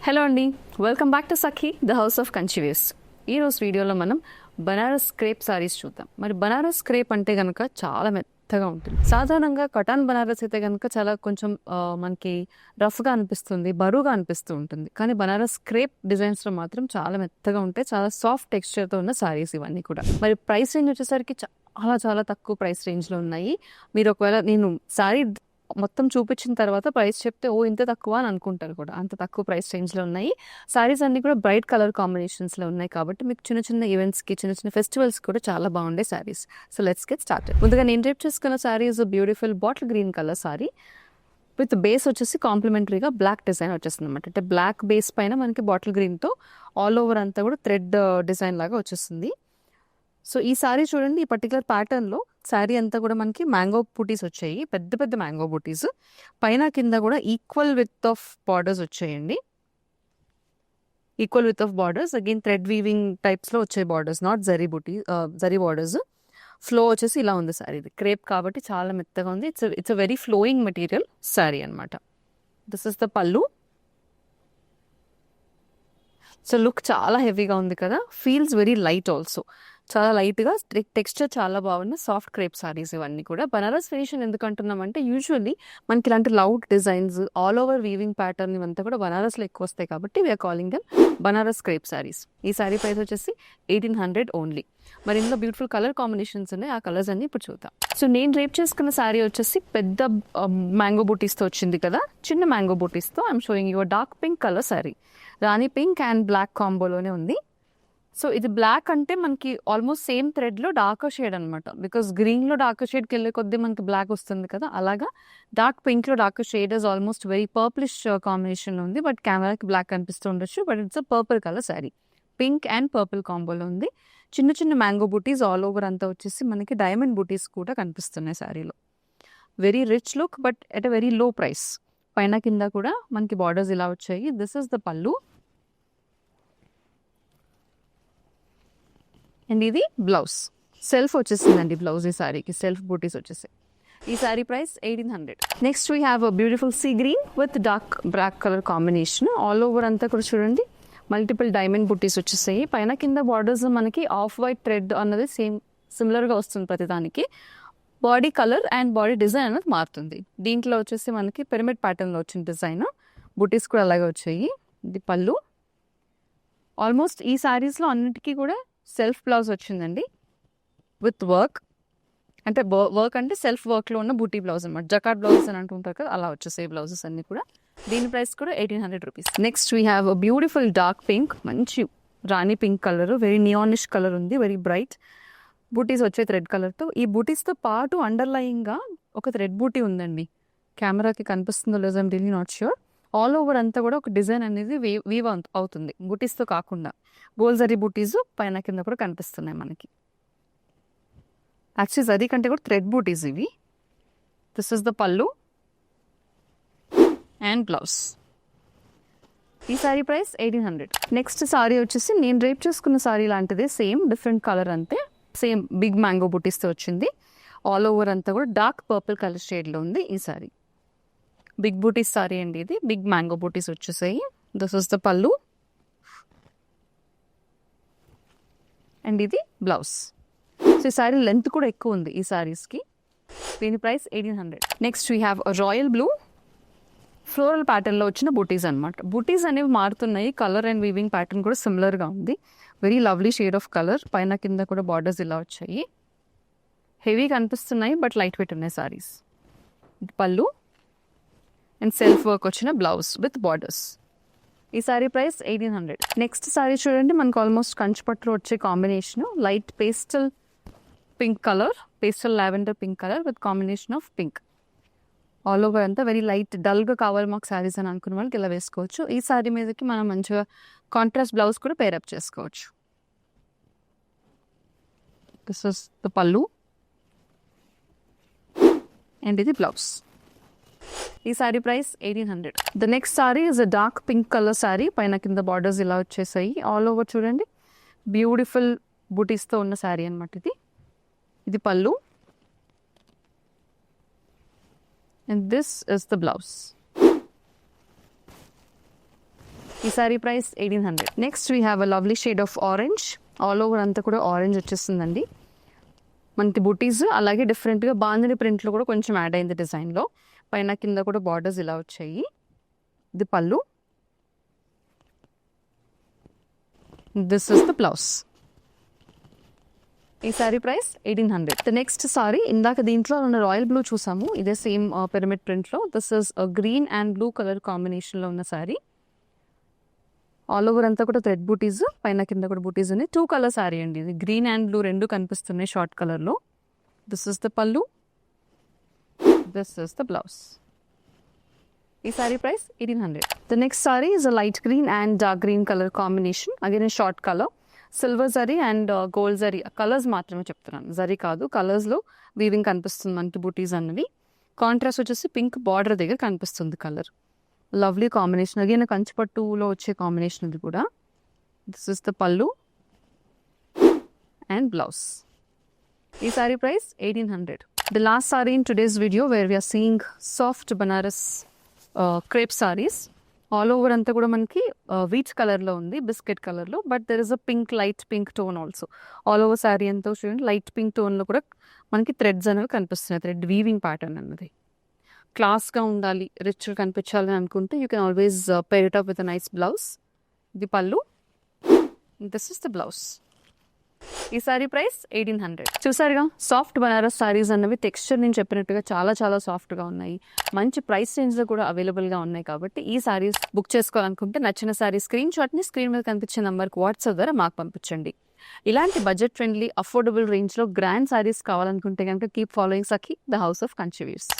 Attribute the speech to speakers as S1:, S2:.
S1: Hello అండి, welcome back to Sakhi the house of Kanchives. ఈరోజు వీడియోలో మనం బనారస్ క్రేప్ సారీస్ చూద్దాం. మరి బనారస్ క్రేప్ అంటే కనుక చాలా మెత్తగా ఉంటుంది. సాధారణంగా కటాన్ బనారస్ అయితే కనుక చాలా కొంచెం మనకి రఫ్గా అనిపిస్తుంది, బరువుగా అనిపిస్తూ ఉంటుంది. కానీ బనారస్ క్రేప్ డిజైన్స్లో మాత్రం చాలా మెత్తగా ఉంటాయి, చాలా సాఫ్ట్ టెక్స్చర్తో ఉన్న సారీస్ ఇవన్నీ కూడా. మరి ప్రైస్ రేంజ్ వచ్చేసరికి చాలా చాలా తక్కువ ప్రైస్ రేంజ్లో ఉన్నాయి. మీరు ఒకవేళ నేను సారీ మొత్తం చూపించిన తర్వాత ప్రైస్ చెప్తే ఓ ఇంత తక్కువ అని అనుకుంటారు కూడా. అంత తక్కువ ప్రైస్ రేంజ్లో ఉన్నాయి. సారీస్ అన్ని కూడా బ్రైట్ కలర్ కాంబినేషన్స్లో ఉన్నాయి కాబట్టి మీకు చిన్న చిన్న ఈవెంట్స్కి, చిన్న చిన్న ఫెస్టివల్స్కి కూడా చాలా బాగుండే saris. So let's get started. ముందుగా నేను రేప్ చేసుకున్న sorry is beautiful bottle green colour sorry with base వచ్చేసి కాంప్లిమెంటరీగా బ్లాక్ డిజైన్ వచ్చేస్తుంది అనమాట. అంటే బ్లాక్ బేస్ పైన మనకి బాటిల్ గ్రీన్తో ఆల్ ఓవర్ అంతా కూడా థ్రెడ్ డిజైన్ లాగా వచ్చేస్తుంది. సో ఈ సారీ చూడండి, ఈ పర్టికులర్ ప్యాటర్న్లో శారీ అంతా కూడా మనకి మ్యాంగో బూటీస్ వచ్చాయి, పెద్ద పెద్ద మ్యాంగో బూటీస్. పైన కింద కూడా ఈక్వల్ విత్ ఆఫ్ బార్డర్స్ వచ్చాయండి. Equal with of borders, again thread weaving టైప్స్లో వచ్చాయి borders, not zari butti, zari borders. Flow వచ్చేసి ఇలా ఉంది సారీ. ఇది క్రేప్ కాబట్టి చాలా మెత్తగా ఉంది. It's a very flowing material sorry అనమాట. దిస్ ఇస్ ద పల్లు. సో లుక్ చాలా హెవీగా ఉంది కదా, ఫీల్స్ వెరీ లైట్ ఆల్సో. చాలా లైట్గా టెక్స్చర్ చాలా బాగున్న సాఫ్ట్ క్రేప్ సారీస్ ఇవన్నీ కూడా. బనారస్ ఫినిషన్ ఎందుకు అంటున్నామంటే యూజువల్లీ మనకి ఇలాంటి loud designs, all over weaving pattern ఇవంతా కూడా బనారస్లో ఎక్కువ వస్తాయి కాబట్టి we are calling them Banaras crepe saris. ఈ సారీ ప్రైస్ వచ్చేసి 1800 ఓన్లీ. మరి ఇందులో బ్యూటిఫుల్ కలర్ కాంబినేషన్స్ ఉన్నాయి, ఆ కలర్స్ అన్ని ఇప్పుడు చూద్దాం. సో నేను రేప్ చేసుకున్న సారీ వచ్చేసి పెద్ద మ్యాంగో బూటీస్తో వచ్చింది కదా, చిన్న మ్యాంగో బూటీస్తో I'm showing your dark pink colour sari. Rani pink and black కాంబోలోనే ఉంది. సో ఇది బ్లాక్ అంటే మనకి ఆల్మోస్ట్ సేమ్ థ్రెడ్లో డార్కర్ షేడ్ అనమాట. బికాస్ గ్రీన్లో డార్కర్ షేడ్కి వెళ్ళే కొద్దీ మనకి బ్లాక్ వస్తుంది కదా, అలాగా డార్క్ పింక్లో darker shade is almost very purplish కాంబినేషన్లో ఉంది. బట్ కెమెరాకి బ్లాక్ కనిపిస్తూ ఉండొచ్చు, but it's a purple colour sari. Pink and purple కాంబోలో ఉంది. చిన్న చిన్న మ్యాంగో బూటీస్ ఆల్ ఓవర్ అంతా వచ్చేసి మనకి డైమండ్ బూటీస్ కూడా కనిపిస్తున్నాయి శారీలో. Very rich look but at a very low price. పైన కింద కూడా మనకి బార్డర్స్ ఇలా వచ్చాయి. This is the pallu and ఇది బ్లౌజ్. సెల్ఫ్ వచ్చేసిందండి బ్లౌజ్. ఈ సారీకి సెల్ఫ్ బూటీస్ వచ్చేసాయి. ఈ sari price 1800. Next we have a beautiful sea green with dark black colour combination. All over అంతా కూడా చూడండి మల్టిపుల్ డైమండ్ బూటీస్ వచ్చేసాయి. పైన కింద బార్డర్స్ మనకి ఆఫ్ వైట్ థ్రెడ్ అన్నది సిమిలర్గా వస్తుంది ప్రతిదానికి. Body colour and body design అనేది మారుతుంది. దీంట్లో వచ్చేసి మనకి పిరమిడ్ ప్యాటర్న్లో వచ్చిన డిజైన్, బూటీస్ కూడా అలాగే వచ్చాయి. ఇది పళ్ళు. ఆల్మోస్ట్ ఈ సారీస్లో అన్నిటికీ కూడా సెల్ఫ్ బ్లౌజ్ వచ్చిందండి విత్ వర్క్. అంటే వర్క్ అంటే సెల్ఫ్ వర్క్లో ఉన్న బూటీ బ్లౌజ్ అనమాట. జకాట్ బ్లౌజెస్ అని అంటుంటారు కదా, అలా వచ్చేసాయి బ్లౌజెస్ అన్ని కూడా. దీని ప్రైస్ కూడా 1800 rupees. Next we have a beautiful dark pink, మంచి రాణి పింక్ కలర్, వెరీ నియానిష్ కలర్ ఉంది, వెరీ బ్రైట్. బూటీస్ వచ్చే థ్రెడ్ కలర్తో. ఈ బూటీస్తో పాటు అండర్లయింగ్గా ఒక థ్రెడ్ బూటీ ఉందండి. కెమెరాకి కనిపిస్తుందో లేదో I'm really not sure. All over అంతా కూడా ఒక డిజైన్ అనేది వీవ్ అవుతుంది బూటీస్తో కాకుండా. గోల్జరీ బూటీస్ పైన కింద కూడా కనిపిస్తున్నాయి మనకి. యాక్చువల్లీ జరీ కంటే కూడా థ్రెడ్ బూటీస్ ఇవి. This is the pallu and blouse. ఈ సారీ ప్రైస్ 1800. నెక్స్ట్ సారీ వచ్చేసి నేను రేప్ చేసుకున్న సారీ లాంటిదే, సేమ్ డిఫరెంట్ కలర్ అంతే. సేమ్ బిగ్ మ్యాంగో బూటీస్తో వచ్చింది. ఆల్ ఓవర్ అంతా కూడా డార్క్ పర్పుల్ కలర్ షేడ్లో ఉంది ఈ సారీ. బిగ్ బూటీస్ సారీ అండి ఇది. బిగ్ మ్యాంగో బూటీస్ వచ్చేసాయి. This is the pallu and ఇది బ్లౌజ్. సో ఈ సారీ లెంత్ కూడా ఎక్కువ ఉంది ఈ సారీస్కి. దీని price 1800. Next we have royal blue floral ప్యాటర్న్లో వచ్చిన బూటీస్ అనమాట. బూటీస్ అనేవి మారుతున్నాయి, కలర్ అండ్ వీవింగ్ ప్యాటర్న్ కూడా సిమిలర్గా ఉంది. Very lovely shade of colour. పైన కింద కూడా బార్డర్స్ ఇలా వచ్చాయి. హెవీ కనిపిస్తున్నాయి బట్ లైట్ వెయిట్ ఉన్నాయి సారీస్. ఇది పల్లు అండ్ సెల్ఫ్ వర్క్ వచ్చిన బ్లౌజ్ విత్ బార్డర్స్. ఈ సారీ ప్రైస్ 1800. నెక్స్ట్ సారీ చూడండి, మనకు ఆల్మోస్ట్ కంచిపట్టులో వచ్చే combination light pastel pink colour, pastel lavender pink colour with combination of pink. All over అంతా వెరీ లైట్ డల్గా కావాలి మాకు సారీస్ అని అనుకున్న వాళ్ళకి ఇలా వేసుకోవచ్చు. ఈ సారీ మీదకి మనం మంచిగా కాంట్రాస్ట్ బ్లౌజ్ కూడా పేరప్ చేసుకోవచ్చు. This is the pallu and ఇది బ్లౌజ్. ఈ sari price 1800. The next sari is a dark pink colour sari. పైన కింద బార్డర్స్ ఇలా వచ్చేసాయి. ఆల్ ఓవర్ చూడండి బ్యూటిఫుల్ బూటీస్తో ఉన్న సారీ అనమాట ఇది. ఇది pallu and this is the blouse. ఈ sari price 1800. Next we have a lovely shade of orange. All over అంతా కూడా ఆరెంజ్ వచ్చేస్తుందండి. మనకి బుటీస్ అలాగే డిఫరెంట్గా బాందిని ప్రింట్లో కూడా కొంచెం యాడ్ అయింది డిజైన్లో. పైన కింద కూడా బార్డర్స్ ఇలా వచ్చాయి. ఇది pallu. This is the blouse. ఈ sari price 1800. The next sari ఇందాక దీంట్లో ఉన్న రాయల్ బ్లూ చూసాము. ఇదే సేమ్ పిరమిడ్ ప్రింట్లో. This is green and blue colour కాంబినేషన్లో ఉన్న సారీ. ఆల్ ఓవర్ అంతా కూడా థ్రెడ్ బూటీస్, పైన కింద కూడా బూటీస్ ఉన్నాయి. 2 కలర్ సారీ అండి ఇది. గ్రీన్ అండ్ బ్లూ రెండు కనిపిస్తున్నాయి షార్ట్ కలర్లో. This is the pallu. This is the blouse. ఈ sari price 1800. The next sari is a light green and dark green colour combination. Again short colour. Silver zari and gold zari colours మాత్రమే చెప్తున్నాను, జరీ కాదు. కలర్స్లో వీవింగ్ కనిపిస్తుంది మనకి బూటీస్ అన్నవి. కాంట్రాస్ట్ వచ్చేసి పింక్ బార్డర్ దగ్గర కనిపిస్తుంది కలర్. Lovely combination. అగైన్ కంచిపట్టులో వచ్చే కాంబినేషన్ ఇది కూడా. This is the pallu and blouse. ఈ sari price 1800. The last sari in today's video where we are seeing soft Banaras crepe saris. All over అంతా కూడా మనకి వీచ్ కలర్లో ఉంది, బిస్కెట్ కలర్లో. But there is a pink, light pink tone also. All over sari అంతా చూడండి light pink టోన్లో కూడా మనకి థ్రెడ్స్ అనేవి కనిపిస్తున్నాయి. థ్రెడ్ వీవింగ్ ప్యాటర్న్ అన్నది. క్లాస్గా ఉండాలి, రిచ్గా కనిపించాలని అనుకుంటే you can always pair it up with a nice blouse. ఇది pallu. This is the blouse. ఈ సారీ ప్రైస్ 1800. చూసారుగా సాఫ్ట్ బనారస్ సారీస్ అన్నవి టెక్స్చర్ నేను చెప్పినట్టుగా చాలా చాలా సాఫ్ట్గా ఉన్నాయి. మంచి ప్రైస్ రేంజ్లో కూడా అవైలబుల్గా ఉన్నాయి. కాబట్టి ఈ సారీస్ బుక్ చేసుకోవాలనుకుంటే నచ్చిన సారీ స్క్రీన్ షాట్ని స్క్రీన్ మీద కనిపించే నెంబర్కి వాట్సాప్ ద్వారా మాకు పంపించండి. ఇలాంటి బడ్జెట్ ఫ్రెండ్లీ అఫోర్డబుల్ రేంజ్లో గ్రాండ్ సారీస్ కావాలనుకుంటే కనుక keep following Sakhi the house of Kanchi views.